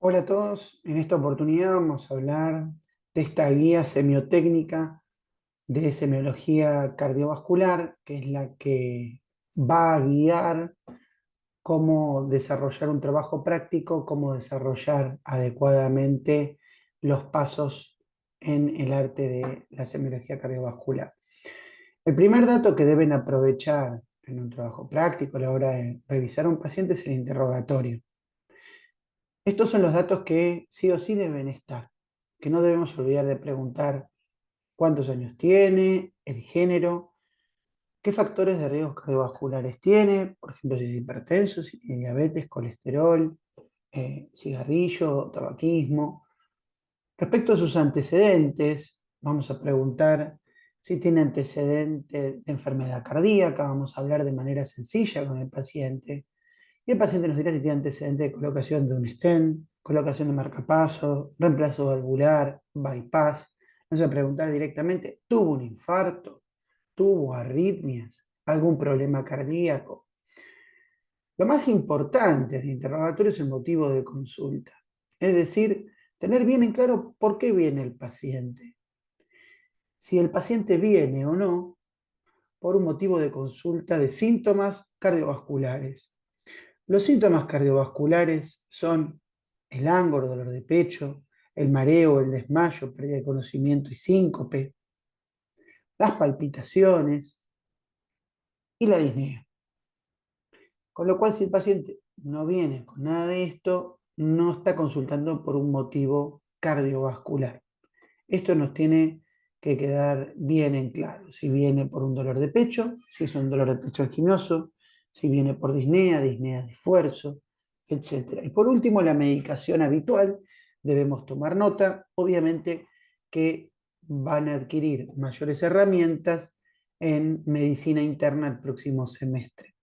Hola a todos, en esta oportunidad vamos a hablar de esta guía semiotécnica de semiología cardiovascular, que es la que va a guiar cómo desarrollar un trabajo práctico, cómo desarrollar adecuadamente los pasos en el arte de la semiología cardiovascular. El primer dato que deben aprovechar en un trabajo práctico a la hora de revisar a un paciente es el interrogatorio. Estos son los datos que sí o sí deben estar, que no debemos olvidar de preguntar cuántos años tiene, el género, qué factores de riesgos cardiovasculares tiene, por ejemplo, si es hipertenso, si tiene diabetes, colesterol, cigarrillo, tabaquismo. Respecto a sus antecedentes, vamos a preguntar si tiene antecedente de enfermedad cardíaca, vamos a hablar de manera sencilla con el paciente. Y el paciente nos dirá si tiene antecedente de colocación de un stent, colocación de marcapaso, reemplazo valvular, bypass. Vamos a preguntar directamente, ¿tuvo un infarto? ¿Tuvo arritmias? ¿Algún problema cardíaco? Lo más importante del interrogatorio es el motivo de consulta. Es decir, tener bien en claro por qué viene el paciente. Si el paciente viene o no por un motivo de consulta de síntomas cardiovasculares. Los síntomas cardiovasculares son el ángulo, dolor de pecho, el mareo, el desmayo, pérdida de conocimiento y síncope, las palpitaciones y la disnea. Con lo cual, si el paciente no viene con nada de esto, no está consultando por un motivo cardiovascular. Esto nos tiene que quedar bien en claro. Si viene por un dolor de pecho, si es un dolor de pecho anginoso, si viene por disnea, disnea de esfuerzo, etc. Y por último, la medicación habitual. Debemos tomar nota, obviamente, que van a adquirir mayores herramientas en medicina interna el próximo semestre.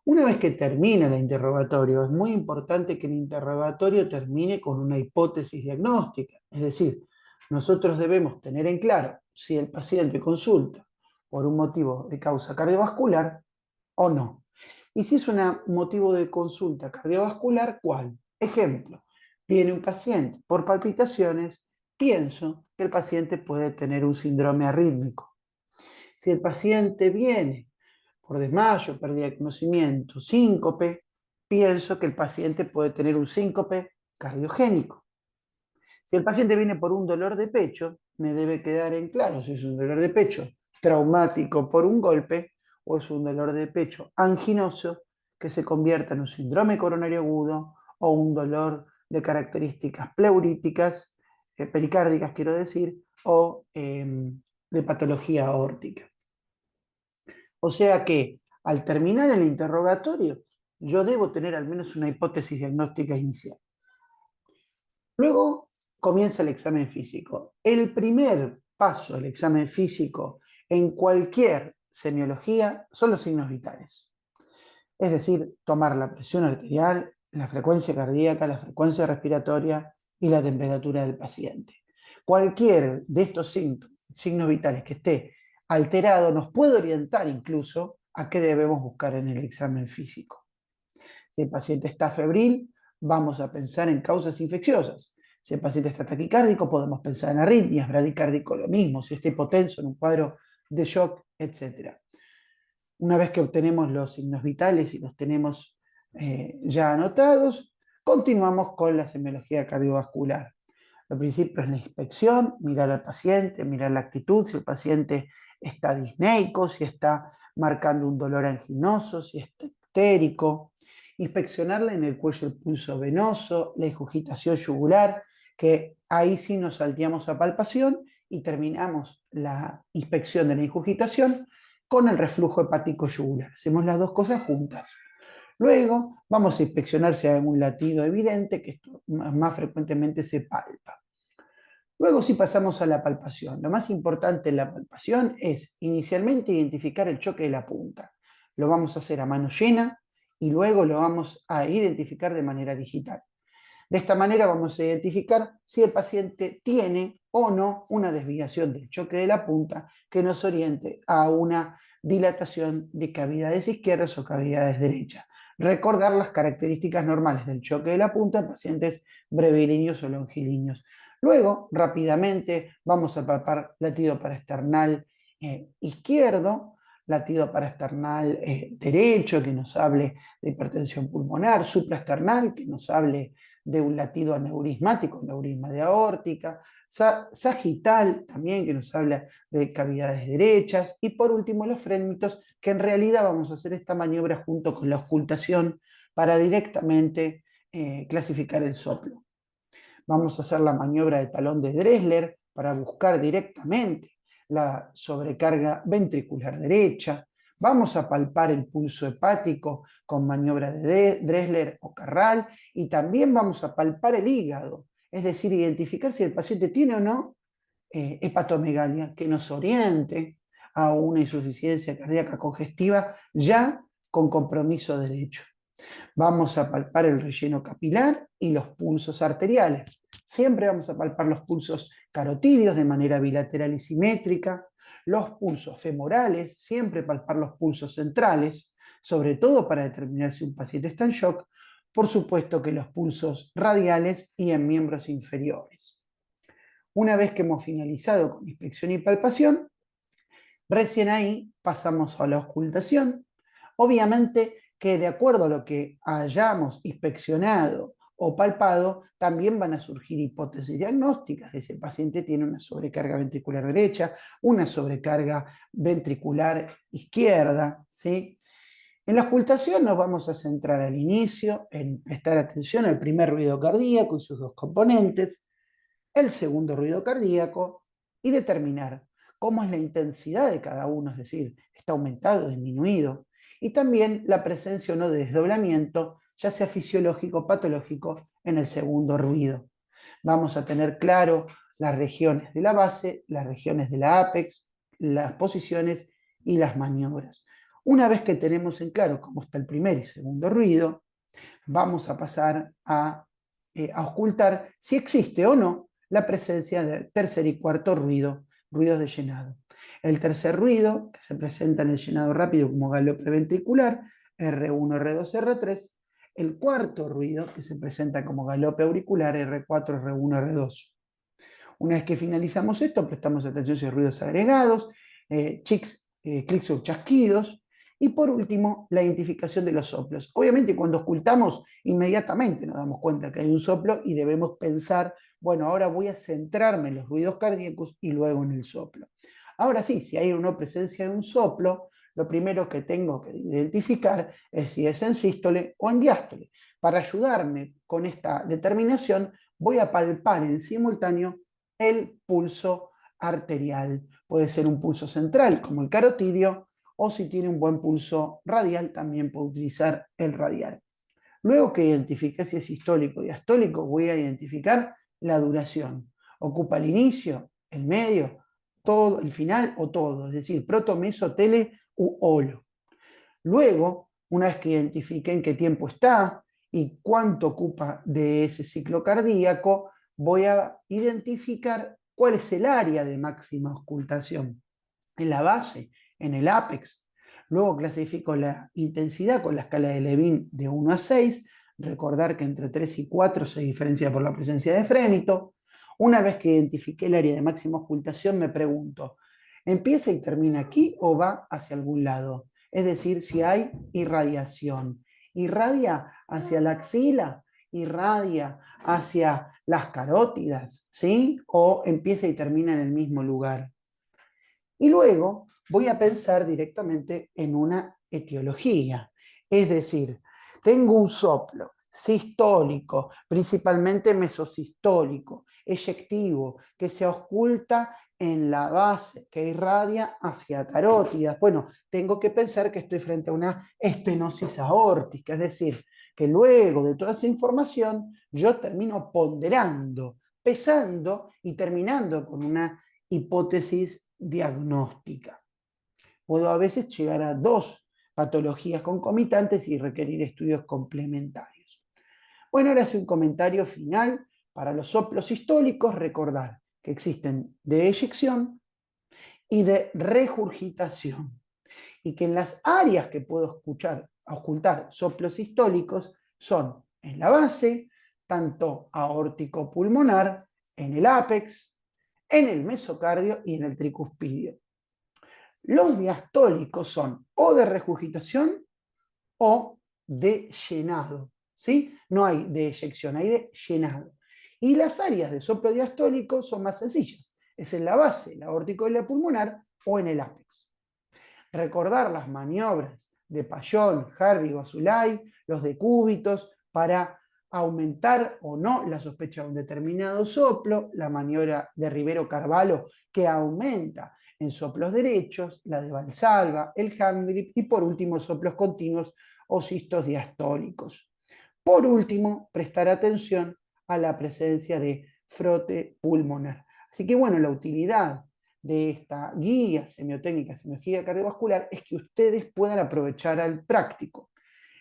Una vez que termina el interrogatorio, es muy importante que el interrogatorio termine con una hipótesis diagnóstica. Es decir, nosotros debemos tener en claro si el paciente consulta por un motivo de causa cardiovascular o no. Y si es un motivo de consulta cardiovascular, ¿cuál? Ejemplo, viene un paciente por palpitaciones, pienso que el paciente puede tener un síndrome arrítmico. Si el paciente viene por desmayo, pérdida de conocimiento, síncope, pienso que el paciente puede tener un síncope cardiogénico. Si el paciente viene por un dolor de pecho, me debe quedar en claro si es un dolor de pecho traumático por un golpe o es un dolor de pecho anginoso que se convierta en un síndrome coronario agudo o un dolor de características pleuríticas, pericárdicas quiero decir, o de patología aórtica. O sea que al terminar el interrogatorio, yo debo tener al menos una hipótesis diagnóstica inicial. Luego comienza el examen físico. El primer paso del examen físico en cualquier semiología son los signos vitales. Es decir, tomar la presión arterial, la frecuencia cardíaca, la frecuencia respiratoria y la temperatura del paciente. Cualquier de estos signos vitales que esté alterado nos puede orientar incluso a qué debemos buscar en el examen físico. Si el paciente está febril, vamos a pensar en causas infecciosas. Si el paciente está taquicárdico, podemos pensar en arritmias, bradicárdico lo mismo, si está hipotenso en un cuadro de shock, etc. Una vez que obtenemos los signos vitales y los tenemos ya anotados, continuamos con la semiología cardiovascular. Al principio es la inspección, mirar al paciente, mirar la actitud, si el paciente está disneico, si está marcando un dolor anginoso, si está ictérico. Inspeccionarla en el cuello, el pulso venoso, la ingurgitación yugular, que ahí sí nos salteamos a palpación y terminamos la inspección de la ingurgitación con el reflujo hepático yugular. Hacemos las dos cosas juntas. Luego vamos a inspeccionar si hay algún latido evidente, que esto más frecuentemente se palpa. Luego sí pasamos a la palpación. Lo más importante en la palpación es inicialmente identificar el choque de la punta. Lo vamos a hacer a mano llena y luego lo vamos a identificar de manera digital. De esta manera vamos a identificar si el paciente tiene o no una desviación del choque de la punta que nos oriente a una dilatación de cavidades izquierdas o cavidades derechas. Recordar las características normales del choque de la punta en pacientes brevilíneos o longilíneos. Luego, rápidamente, vamos a palpar latido paraesternal izquierdo, latido paraesternal derecho, que nos hable de hipertensión pulmonar, supraesternal, que nos hable de un latido aneurismático, aneurisma de aórtica, sagital también, que nos habla de cavidades derechas, y por último los frénitos, que en realidad vamos a hacer esta maniobra junto con la ocultación para directamente clasificar el soplo. Vamos a hacer la maniobra de talón de Dressler para buscar directamente la sobrecarga ventricular derecha. Vamos a palpar el pulso hepático con maniobra de Dressler o Carral y también vamos a palpar el hígado, es decir, identificar si el paciente tiene o no hepatomegalia, que nos oriente a una insuficiencia cardíaca congestiva ya con compromiso derecho. Vamos a palpar el relleno capilar y los pulsos arteriales. Siempre vamos a palpar los pulsos carotídeos de manera bilateral y simétrica, los pulsos femorales, siempre palpar los pulsos centrales, sobre todo para determinar si un paciente está en shock, por supuesto que los pulsos radiales y en miembros inferiores. Una vez que hemos finalizado con inspección y palpación, recién ahí pasamos a la auscultación. Obviamente que de acuerdo a lo que hayamos inspeccionado o palpado, también van a surgir hipótesis diagnósticas de si el paciente tiene una sobrecarga ventricular derecha, una sobrecarga ventricular izquierda, ¿sí? En la auscultación nos vamos a centrar al inicio en prestar atención al primer ruido cardíaco y sus dos componentes, el segundo ruido cardíaco y determinar cómo es la intensidad de cada uno, es decir, está aumentado, disminuido, y también la presencia o no de desdoblamiento, ya sea fisiológico o patológico, en el segundo ruido. Vamos a tener claro las regiones de la base, las regiones de la apex, las posiciones y las maniobras. Una vez que tenemos en claro cómo está el primer y segundo ruido, vamos a pasar a auscultar si existe o no la presencia del tercer y cuarto ruido, ruidos de llenado. El tercer ruido, que se presenta en el llenado rápido como galope ventricular, R1, R2, R3. El cuarto ruido, que se presenta como galope auricular, R4, R1, R2. Una vez que finalizamos esto, prestamos atención si hay ruidos agregados, clics o chasquidos, y por último, la identificación de los soplos. Obviamente, cuando ocultamos, inmediatamente nos damos cuenta que hay un soplo y debemos pensar, bueno, ahora voy a centrarme en los ruidos cardíacos y luego en el soplo. Ahora sí, si hay una presencia de un soplo, lo primero que tengo que identificar es si es en sístole o en diástole. Para ayudarme con esta determinación, voy a palpar en simultáneo el pulso arterial. Puede ser un pulso central, como el carotidio, o si tiene un buen pulso radial, también puedo utilizar el radial. Luego que identifique si es sistólico o diastólico, voy a identificar la duración. Ocupa el inicio, el medio, todo, el final o todo, es decir, proto, meso, tele u holo. Luego, una vez que identifique en qué tiempo está y cuánto ocupa de ese ciclo cardíaco, voy a identificar cuál es el área de máxima auscultación. En la base, en el ápex. Luego clasifico la intensidad con la escala de Levin de 1 a 6. Recordar que entre 3 y 4 se diferencia por la presencia de frémito. Una vez que identifiqué el área de máxima ocultación, me pregunto, ¿empieza y termina aquí o va hacia algún lado? Es decir, si hay irradiación. ¿Irradia hacia la axila? ¿Irradia hacia las carótidas? ¿Sí? ¿O empieza y termina en el mismo lugar? Y luego voy a pensar directamente en una etiología. Es decir, tengo un soplo sistólico, principalmente mesosistólico, eyectivo, que se oculta en la base, que irradia hacia carótidas. Bueno, tengo que pensar que estoy frente a una estenosis aórtica, es decir, que luego de toda esa información yo termino ponderando, pesando y terminando con una hipótesis diagnóstica. Puedo a veces llegar a 2 patologías concomitantes y requerir estudios complementarios. Bueno, ahora hace un comentario final. Para los soplos sistólicos, recordar que existen de eyección y de regurgitación, y que en las áreas que puedo escuchar auscultar soplos sistólicos son en la base, tanto aórtico pulmonar, en el ápex, en el mesocardio y en el tricuspidio. Los diastólicos son o de regurgitación o de llenado, ¿sí? No hay de eyección, hay de llenado. Y las áreas de soplo diastólico son más sencillas. Es en la base, la aórtico y la pulmonar, o en el ápex. Recordar las maniobras de Payón, Harvey, Basulay, los decúbitos, para aumentar o no la sospecha de un determinado soplo, la maniobra de Rivero-Carvalho, que aumenta en soplos derechos, la de Valsalva, el hand grip y por último soplos continuos o cistos diastólicos. Por último, prestar atención a la presencia de frote pulmonar. Así que bueno, la utilidad de esta guía semiotécnica, semiología cardiovascular, es que ustedes puedan aprovechar al práctico.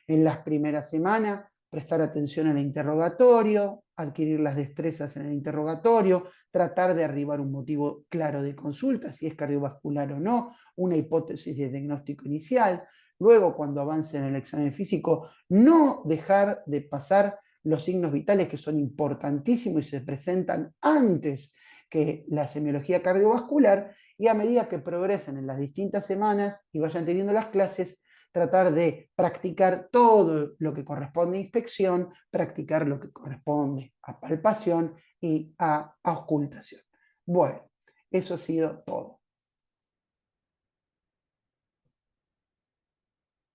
En las primeras semanas, prestar atención al interrogatorio, adquirir las destrezas en el interrogatorio, tratar de arribar un motivo claro de consulta, si es cardiovascular o no, una hipótesis de diagnóstico inicial. Luego, cuando avance en el examen físico, no dejar de pasar los signos vitales que son importantísimos y se presentan antes que la semiología cardiovascular, y a medida que progresen en las distintas semanas y vayan teniendo las clases, tratar de practicar todo lo que corresponde a inspección, practicar lo que corresponde a palpación y a auscultación. Bueno, eso ha sido todo.